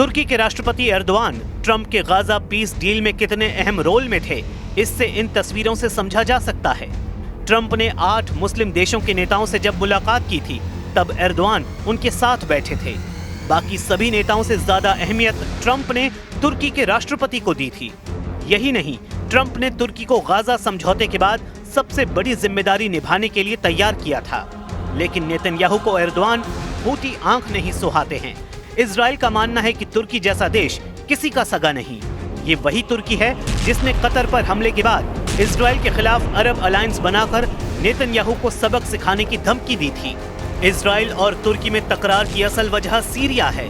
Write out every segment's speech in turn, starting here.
तुर्की के राष्ट्रपति Erdogan Trump के गाजा पीस डील में कितने अहम रोल में थे, इससे इन तस्वीरों से समझा जा सकता है। ट्रंप ने 8 मुस्लिम देशों के नेताओं से जब मुलाकात की थी, तब एर्दोआन उनके साथ बैठे थे। बाकी सभी नेताओं से ज्यादा अहमियत ट्रंप ने तुर्की के राष्ट्रपति को दी थी। यही नहीं, ट्रंप ने तुर्की को गाजा समझौते के बाद सबसे बड़ी जिम्मेदारी निभाने के लिए तैयार किया था। लेकिन नेतन्याहू को एर्दोआन फूटी आंख नहीं सुहाते हैं। इजराइल का मानना है कि तुर्की जैसा देश किसी का सगा नहीं। ये वही तुर्की है जिसने कतर पर हमले के बाद इजराइल के खिलाफ अरब अलायंस बनाकर नेतन्याहू को सबक सिखाने की धमकी दी थी। इजराइल और तुर्की में तकरार की असल वजह सीरिया है,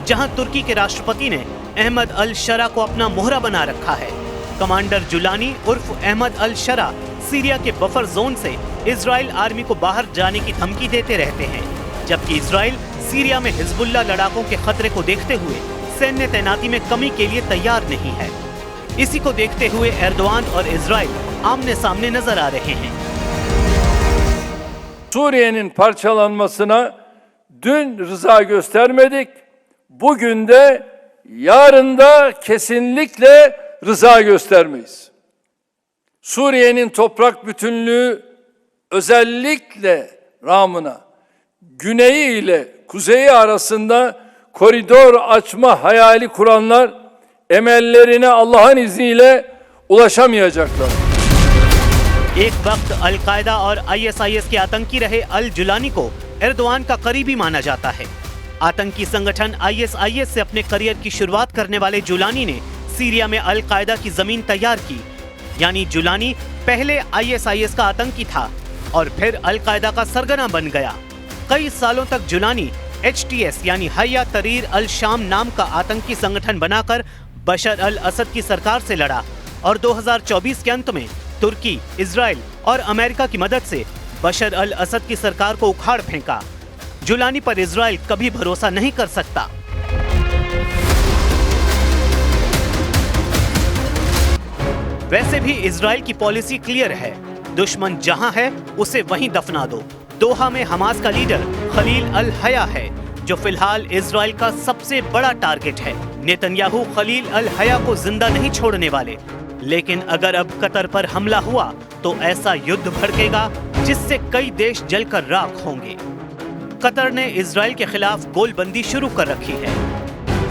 जहां तुर्की के राष्ट्रपति ने अहमद अल शरा को अपना मोहरा बना रखा है। कमांडर जुलानी उर्फ अहमद अल शरा सीरिया के बफर जोन से इजराइल आर्मी को बाहर जाने की धमकी देते रहते हैं, जबकि इजराइल सीरिया में हिजबुल्लाह लड़ाकों के खतरे को देखते हुए सैन्य तैनाती में कमी के लिए तैयार नहीं है। इसी को देखते हुए एर्दोआन और इजराइल आमने सामने नजर आ रहे हैं। Suriye'nin parçalanmasına dün rıza göstermedik. Bugün de yarın da kesinlikle rıza göstermeyiz. Suriye'nin toprak bütünlüğü özellikle Ramına güneyi ile kuzeyi arasında koridor açma hayali kuranlar emellerine Allah'ın izniyle ulaşamayacaklar. एक वक्त al Qaeda और ISIS के आतंकी रहे अल Jolani को Erdogan का करीबी माना जाता है। आतंकी संगठन ISIS से अपने करियर की शुरुआत करने वाले जुलानी ने सीरिया में अल-कायदा की जमीन तैयार की। यानी जुलानी पहले ISIS का आतंकी था और फिर अल-कायदा का सरगना बन गया। कई सालों तक जुलानी HTS यानी हया तरीर अल शाम नाम का आतंकी संगठन बनाकर बशर अल असद की सरकार से लड़ा और 2024 के अंत में तुर्की, इजराइल और अमेरिका की मदद से बशर अल असद की सरकार को उखाड़ फेंका। जुलानी पर इजराइल कभी भरोसा नहीं कर सकता। वैसे भी इजराइल की पॉलिसी क्लियर है, दुश्मन जहां है उसे वहीं दफना दो। दोहा में हमास का लीडर खलील अल हया है, जो फिलहाल इजराइल का सबसे बड़ा टारगेट है। नेतन्याहू खलील अल हया को जिंदा नहीं छोड़ने वाले, लेकिन अगर अब कतर पर हमला हुआ तो ऐसा युद्ध भड़केगा जिससे कई देश जलकर राख होंगे। कतर ने इजराइल के खिलाफ गोलबंदी शुरू कर रखी है।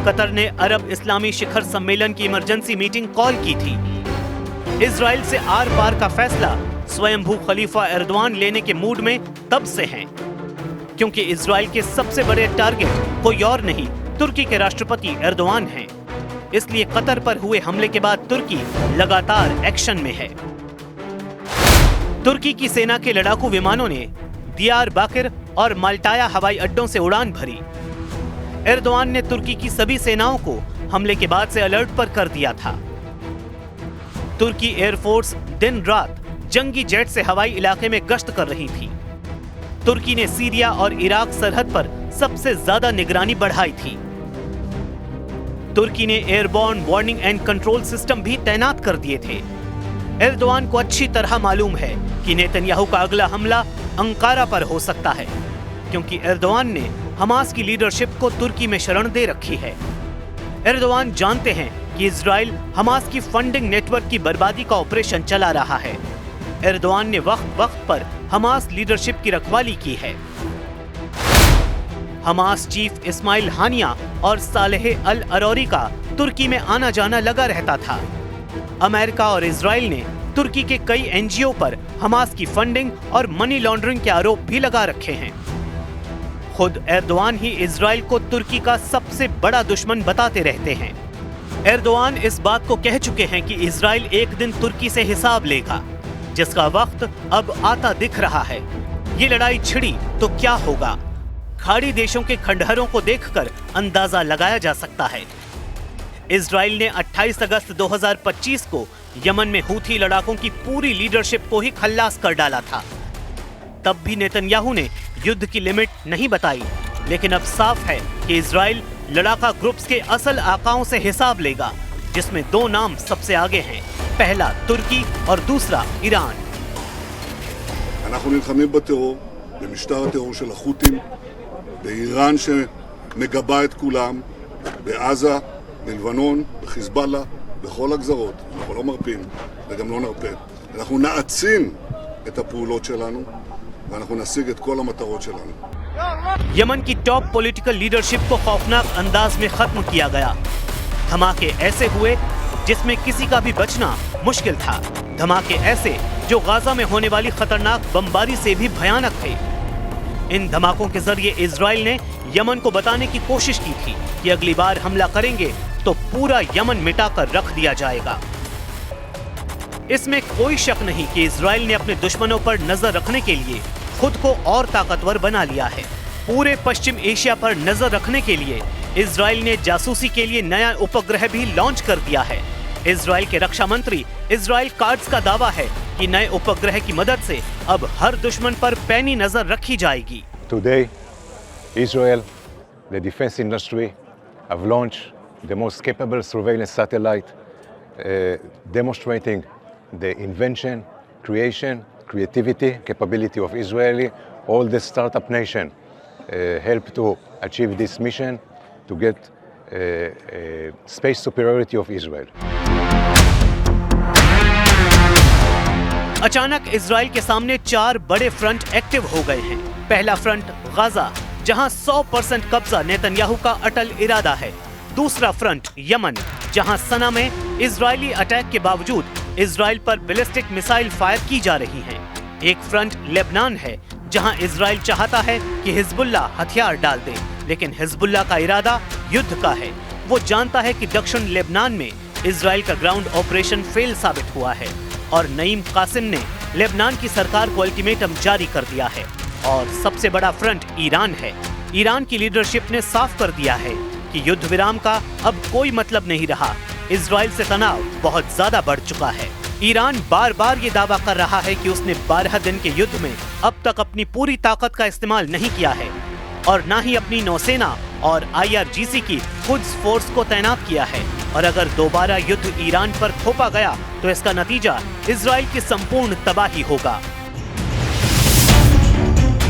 कतर ने अरब इस्लामी शिखर सम्मेलन की इमरजेंसी मीटिंग कॉल की थी। इजराइल से आर पार का फैसला स्वयंभू खलीफा एर्दोआन लेने के मूड में तब से हैं, क्योंकि इजराइल के सबसे बड़े टारगेट कोई और नहीं, तुर्की के राष्ट्रपति एर्दोआन हैं। इसलिए कतर पर हुए हमले के बाद तुर्की लगातार एक्शन में है। तुर्की की सेना के लड़ाकू विमानों ने दियारबाकिर और माल्टाया हवाई अड्डों से उड़ान भरी। एर्दोआन ने तुर्की की सभी सेनाओं को हमले के बाद से अलर्ट पर कर दिया था। तुर्की एयरफोर्स दिन रात जंगी जेट से हवाई इलाके में गश्त कर रही थी। तुर्की ने सीरिया और इराक सरहद पर सबसे ज्यादा निगरानी बढ़ाई थी। तुर्की ने airborne warning and control system भी तैनात कर दिए थे। एर्दोआन को अच्छी तरह मालूम है कि नेतन्याहू का अगला हमला अंकारा पर हो सकता है, क्योंकि एर्दोआन ने हमास की लीडरशिप को तुर्की में शरण दे रखी है। एर्दोआन जानते हैं कि इजराइल हमास की फंडिंग नेटवर्क की बर्बादी का ऑपरेशन चला रहा है। एर्दोआन ने वक्त वक्त पर हमास लीडरशिप की रखवाली की है। हमास चीफ इस्माइल हानिया और सालेह अल अरौरी का तुर्की में आना जाना लगा रहता था। अमेरिका और इजराइल ने तुर्की के कई NGO पर हमास की फंडिंग और मनी लॉन्ड्रिंग के आरोप भी लगा रखे हैं। खुद एर्दोआन ही इजराइल को तुर्की का सबसे बड़ा दुश्मन बताते रहते हैं। एर्दोआन इस बात को कह चुके हैं कि इजराइल एक दिन तुर्की से हिसाब लेगा, जिसका वक्त अब आता दिख रहा है। ये लड़ाई छिड़ी तो क्या होगा, खाड़ी देशों के खंडहरों को देखकर अंदाजा लगाया जा सकता है। इजराइल ने 28 अगस्त 2025 को यमन में हूथी लड़ाकों की पूरी लीडरशिप को ही खल्लास कर डाला था। तब भी नेतन्याहू ने युद्ध की लिमिट नहीं बताई, लेकिन अब साफ है कि इजराइल लड़ाका ग्रुप्स के असल आकाओं से हिसाब लेगा, जिसमें 2 नाम सबसे आगे हैं, पहला तुर्की और दूसरा ईरान। אנחנו נלחמים בטרור, במשטר הטרור של החות'ים, באיראן שמגבה את כולם, בעזה, בלבנון, בחיזבאללה, בכל הגזרות. אנחנו לא מרפים וגם לא נרפה. אנחנו נעצים את הפעולות שלנו ואנחנו נשיג את כל המטרות שלנו. यमन की टॉप पॉलिटिकल लीडरशिप को खौफनाक अंदाज में खत्म किया गया। धमाके ऐसे हुए जिसमें किसी का भी बचना मुश्किल था। धमाके ऐसे जो गाजा में होने वाली खतरनाक बमबारी से भी भयानक थे। इन धमाकों के जरिए इजराइल ने यमन को बताने की कोशिश की थी कि अगली बार हमला करेंगे तो पूरा यमन मिटाकर रख दिया जाएगा। इसमें कोई शक नहीं कि इजराइल ने अपने दुश्मनों पर नजर रखने के लिए खुद को और ताकतवर बना लिया है। पूरे पश्चिम एशिया पर नजर रखने के लिए इजराइल ने जासूसी के लिए नया उपग्रह भी लॉन्च कर दिया है। इजराइल के रक्षा मंत्री इजराइल कार्ड्स का दावा है कि नए उपग्रह की मदद से अब हर दुश्मन पर पैनी नजर रखी जाएगी। Today, Israel, the defense industry, have launched the most capable surveillance satellite, demonstrating the invention, creation, creativity, capability of Israeli. All the startup nation help to achieve this mission to get space superiority of Israel. अचानक Israel के सामने 4 बड़े front active हो गए हैं। पहला front Gaza, जहां 100% कब्जा नेतन्याहू का अटल इरादा है। दूसरा फ्रंट यमन, जहां सना में इजरायली अटैक के बावजूद इजराइल पर बैलिस्टिक मिसाइल फायर की जा रही हैं। एक फ्रंट लेबनान है, जहां इजराइल चाहता है कि हिजबुल्ला हथियार डाल दे, लेकिन हिजबुल्ला का इरादा युद्ध का है। वो जानता है कि दक्षिण लेबनान में इजराइल का ग्राउंड ऑपरेशन फेल साबित हुआ है और नईम कासिम ने लेबनान की सरकार को अल्टीमेटम जारी कर दिया है। और सबसे बड़ा फ्रंट ईरान है। ईरान की लीडरशिप ने साफ कर दिया है कि युद्ध विराम का अब कोई मतलब नहीं रहा। इजराइल से तनाव बहुत ज्यादा बढ़ चुका है। ईरान बार बार ये दावा कर रहा है कि उसने 12 दिन के युद्ध में अब तक अपनी पूरी ताकत का इस्तेमाल नहीं किया है और न ही अपनी नौसेना और IRGC की कुद्स फोर्स को तैनात किया है। और अगर दोबारा युद्ध ईरान पर थोपा गया तो इसका नतीजा इजराइल की संपूर्ण तबाही होगा।